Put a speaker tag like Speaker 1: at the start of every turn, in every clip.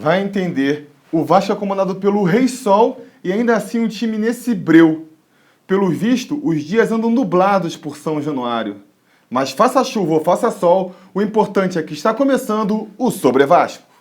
Speaker 1: Vai entender. O Vasco é comandado pelo Rei Sol e ainda assim um time nesse breu. Pelo visto, os dias andam nublados por São Januário. Mas faça chuva ou faça sol, o importante é que está começando o Sobre Vasco.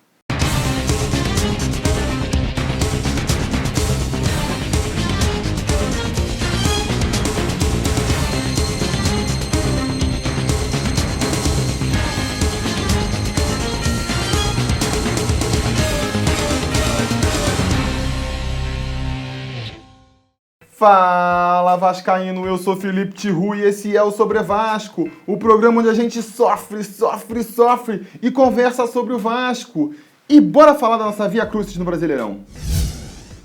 Speaker 1: Fala Vascaíno, eu sou Felipe Tiru e esse é o Sobre Vasco, o programa onde a gente sofre e conversa sobre o Vasco. E bora falar da nossa Via Crucis no Brasileirão.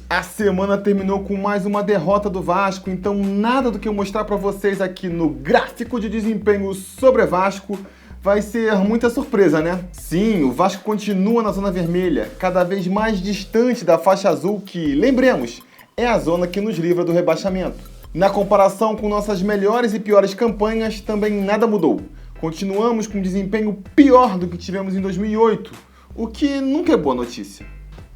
Speaker 1: A semana terminou com mais uma derrota do Vasco, então nada do que eu mostrar pra vocês aqui no gráfico de desempenho Sobre Vasco vai ser muita surpresa, né? Sim, o Vasco continua na zona vermelha, cada vez mais distante da faixa azul que, lembremos, é a zona que nos livra do rebaixamento. Na comparação com nossas melhores e piores campanhas, também nada mudou. Continuamos com um desempenho pior do que tivemos em 2008, o que nunca é boa notícia.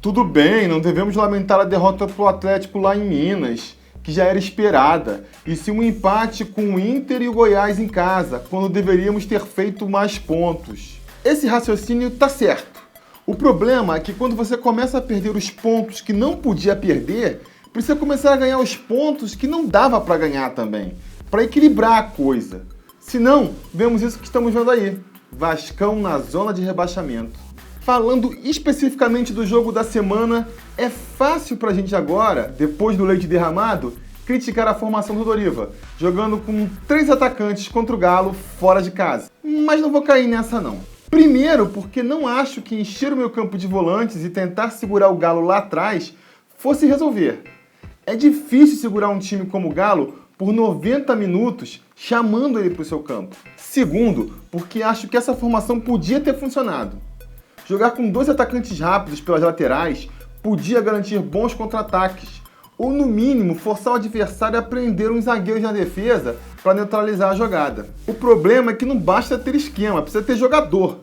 Speaker 1: Tudo bem, não devemos lamentar a derrota pro Atlético lá em Minas, que já era esperada, e sim um empate com o Inter e o Goiás em casa, quando deveríamos ter feito mais pontos. Esse raciocínio tá certo. O problema é que quando você começa a perder os pontos que não podia perder, precisa começar a ganhar os pontos que não dava para ganhar também, para equilibrar a coisa. Se não, vemos isso que estamos vendo aí, Vascão na zona de rebaixamento. Falando especificamente do jogo da semana, é fácil pra gente agora, depois do leite derramado, criticar a formação do Doriva, jogando com 3 atacantes contra o Galo fora de casa. Mas não vou cair nessa não. Primeiro, porque não acho que encher o meu campo de volantes e tentar segurar o Galo lá atrás fosse resolver. É difícil segurar um time como o Galo por 90 minutos chamando ele para o seu campo. Segundo, porque acho que essa formação podia ter funcionado. Jogar com 2 atacantes rápidos pelas laterais podia garantir bons contra-ataques, ou no mínimo forçar o adversário a prender uns zagueiros na defesa para neutralizar a jogada. O problema é que não basta ter esquema, precisa ter jogador.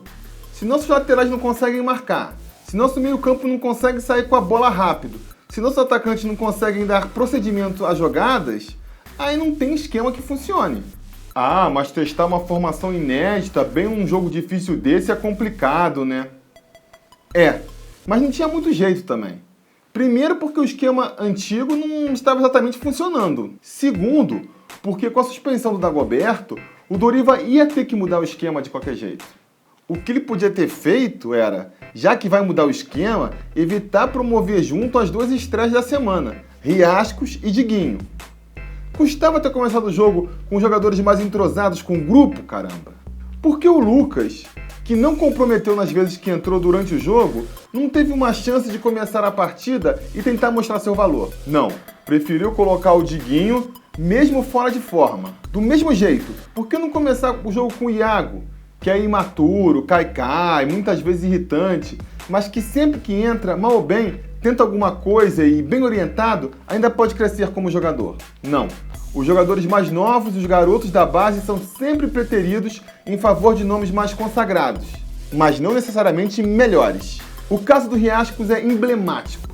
Speaker 1: Se nossos laterais não conseguem marcar, se nosso meio-campo não consegue sair com a bola rápido, se nossos atacantes não conseguem dar procedimento às jogadas, aí não tem esquema que funcione. Ah, mas testar uma formação inédita bem num jogo difícil desse é complicado, né? É, mas não tinha muito jeito também. Primeiro porque o esquema antigo não estava exatamente funcionando. Segundo, porque com a suspensão do Dagoberto, o Doriva ia ter que mudar o esquema de qualquer jeito. O que ele podia ter feito era, já que vai mudar o esquema, evitar promover junto as 2 estreias da semana, Riascos e Diguinho. Custava ter começado o jogo com jogadores mais entrosados com o grupo, caramba. Porque o Lucas, que não comprometeu nas vezes que entrou durante o jogo, não teve uma chance de começar a partida e tentar mostrar seu valor. Não, preferiu colocar o Diguinho, mesmo fora de forma. Do mesmo jeito, por que não começar o jogo com o Iago, que é imaturo, cai, muitas vezes irritante, mas que sempre que entra, mal ou bem, tenta alguma coisa e, bem orientado, ainda pode crescer como jogador? Não. Os jogadores mais novos e os garotos da base são sempre preteridos em favor de nomes mais consagrados, mas não necessariamente melhores. O caso do Riascos é emblemático.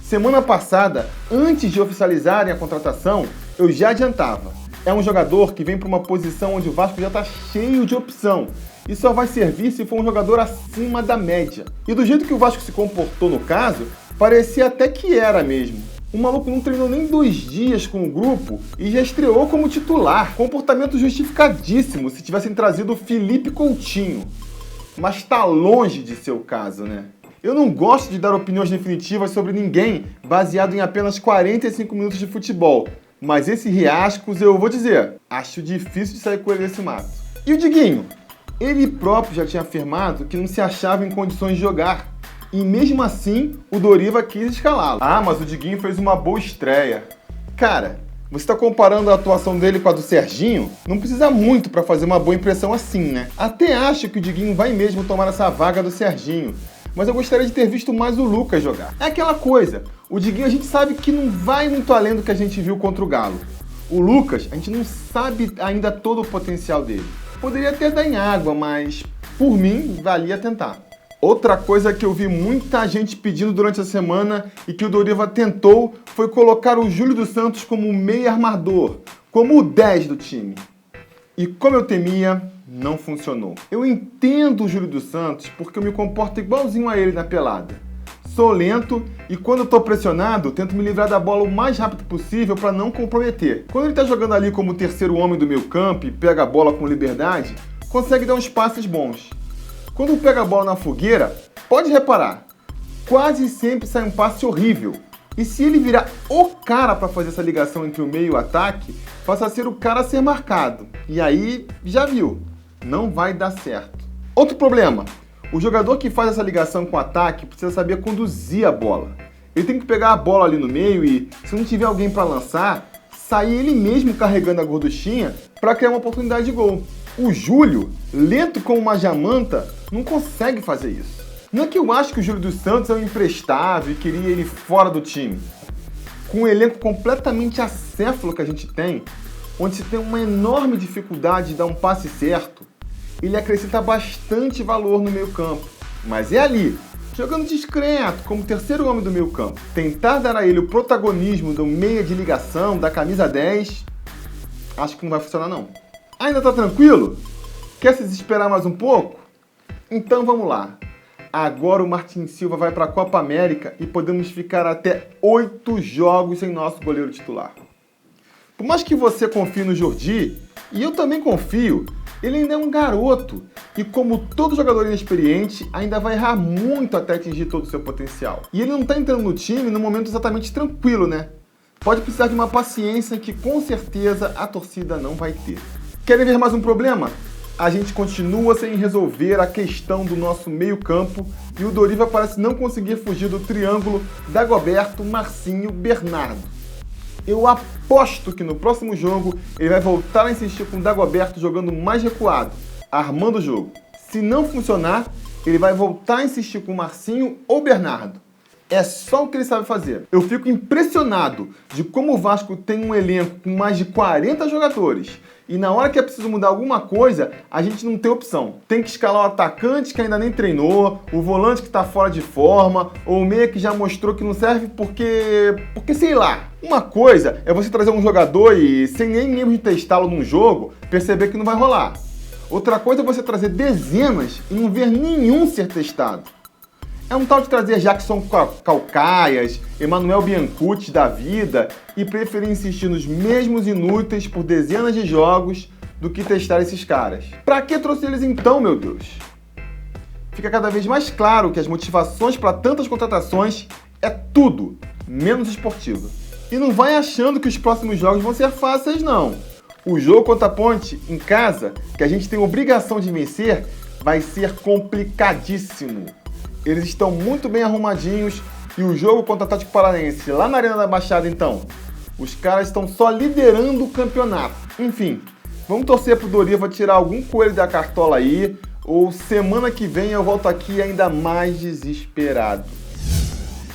Speaker 1: Semana passada, antes de oficializarem a contratação, eu já adiantava. É um jogador que vem para uma posição onde o Vasco já está cheio de opção e só vai servir se for um jogador acima da média. E do jeito que o Vasco se comportou no caso, parecia até que era mesmo. O maluco não treinou nem 2 dias com o grupo e já estreou como titular. Comportamento justificadíssimo se tivessem trazido o Felipe Coutinho. Mas tá longe de ser o caso, né? Eu não gosto de dar opiniões definitivas sobre ninguém baseado em apenas 45 minutos de futebol. Mas esse Riascos, eu vou dizer, acho difícil de sair com ele desse mato. E o Diguinho? Ele próprio já tinha afirmado que não se achava em condições de jogar. E mesmo assim, o Doriva quis escalá-lo. Ah, mas o Diguinho fez uma boa estreia. Cara, você está comparando a atuação dele com a do Serginho? Não precisa muito para fazer uma boa impressão assim, né? Até acho que o Diguinho vai mesmo tomar essa vaga do Serginho. Mas eu gostaria de ter visto mais o Lucas jogar. É aquela coisa, o Diguinho a gente sabe que não vai muito além do que a gente viu contra o Galo. O Lucas, a gente não sabe ainda todo o potencial dele. Poderia até dar em água, mas por mim, valia tentar. Outra coisa que eu vi muita gente pedindo durante a semana e que o Doriva tentou foi colocar o Júlio dos Santos como meio armador, como o 10 do time. E como eu temia, não funcionou. Eu entendo o Júlio dos Santos porque eu me comporto igualzinho a ele na pelada. Sou lento e quando eu tô pressionado, tento me livrar da bola o mais rápido possível para não comprometer. Quando ele tá jogando ali como terceiro homem do meio campo e pega a bola com liberdade, consegue dar uns passes bons. Quando pega a bola na fogueira, pode reparar, quase sempre sai um passe horrível. E se ele virar o cara para fazer essa ligação entre o meio e o ataque, passa a ser o cara a ser marcado. E aí, já viu, não vai dar certo. Outro problema, o jogador que faz essa ligação com o ataque precisa saber conduzir a bola. Ele tem que pegar a bola ali no meio e, se não tiver alguém para lançar, sair ele mesmo carregando a gorduchinha para criar uma oportunidade de gol. O Júlio, lento como uma jamanta, não consegue fazer isso. Não é que eu acho que o Júlio dos Santos é um imprestável e queria ele fora do time. Com um elenco completamente acéfalo que a gente tem, onde se tem uma enorme dificuldade de dar um passe certo, ele acrescenta bastante valor no meio campo. Mas é ali, jogando discreto, como terceiro homem do meio campo. Tentar dar a ele o protagonismo do meia de ligação, da camisa 10, acho que não vai funcionar não. Ainda tá tranquilo? Quer se desesperar mais um pouco? Então vamos lá. Agora o Martin Silva vai para a Copa América e podemos ficar até 8 jogos sem nosso goleiro titular. Por mais que você confie no Jordi, e eu também confio, ele ainda é um garoto e, como todo jogador inexperiente, ainda vai errar muito até atingir todo o seu potencial. E ele não está entrando no time no momento exatamente tranquilo, né? Pode precisar de uma paciência que com certeza a torcida não vai ter. Querem ver mais um problema? A gente continua sem resolver a questão do nosso meio-campo e o Doriva parece não conseguir fugir do triângulo Dagoberto, Marcinho, Bernardo. Eu aposto que no próximo jogo ele vai voltar a insistir com o Dagoberto jogando mais recuado, armando o jogo. Se não funcionar, ele vai voltar a insistir com o Marcinho ou Bernardo. É só o que ele sabe fazer. Eu fico impressionado de como o Vasco tem um elenco com mais de 40 jogadores e na hora que é preciso mudar alguma coisa, a gente não tem opção. Tem que escalar o atacante que ainda nem treinou, o volante que está fora de forma, ou o meia que já mostrou que não serve porque sei lá. Uma coisa é você trazer um jogador e, sem nem mesmo de testá-lo num jogo, perceber que não vai rolar. Outra coisa é você trazer dezenas e não ver nenhum ser testado. É um tal de trazer Jackson Calcaias, Emanuel Biancucci da vida e preferir insistir nos mesmos inúteis por dezenas de jogos do que testar esses caras. Pra que trouxe eles então, meu Deus? Fica cada vez mais claro que as motivações para tantas contratações é tudo menos esportiva. E não vai achando que os próximos jogos vão ser fáceis, não. O jogo contra a Ponte, em casa, que a gente tem obrigação de vencer, vai ser complicadíssimo. Eles estão muito bem arrumadinhos e o jogo contra o Atlético Paranaense lá na Arena da Baixada, então, os caras estão só liderando o campeonato. Enfim, vamos torcer pro Doriva tirar algum coelho da cartola aí, ou semana que vem eu volto aqui ainda mais desesperado.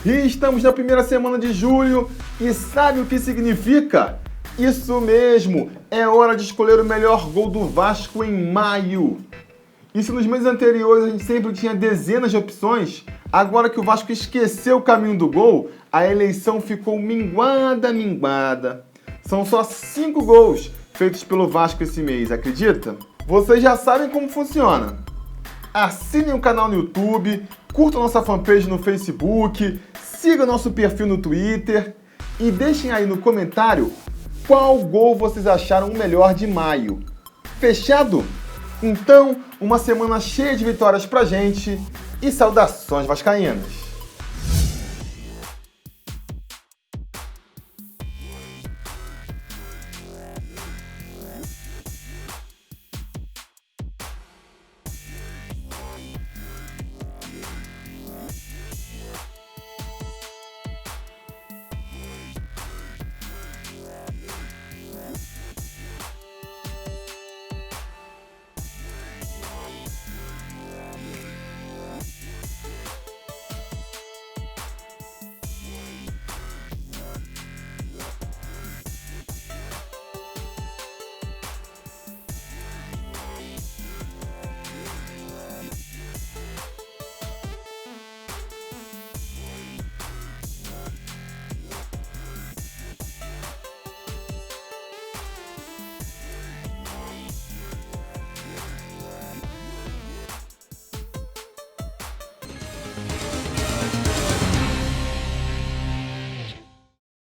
Speaker 1: E estamos na primeira semana de julho e sabe o que significa? Isso mesmo, é hora de escolher o melhor gol do Vasco em maio. E se nos meses anteriores a gente sempre tinha dezenas de opções, agora que o Vasco esqueceu o caminho do gol, a eleição ficou minguada. São só 5 gols feitos pelo Vasco esse mês, acredita? Vocês já sabem como funciona. Assinem o canal no YouTube, curtam nossa fanpage no Facebook, sigam nosso perfil no Twitter e deixem aí no comentário qual gol vocês acharam o melhor de maio. Fechado? Então, uma semana cheia de vitórias pra gente e saudações vascaínas!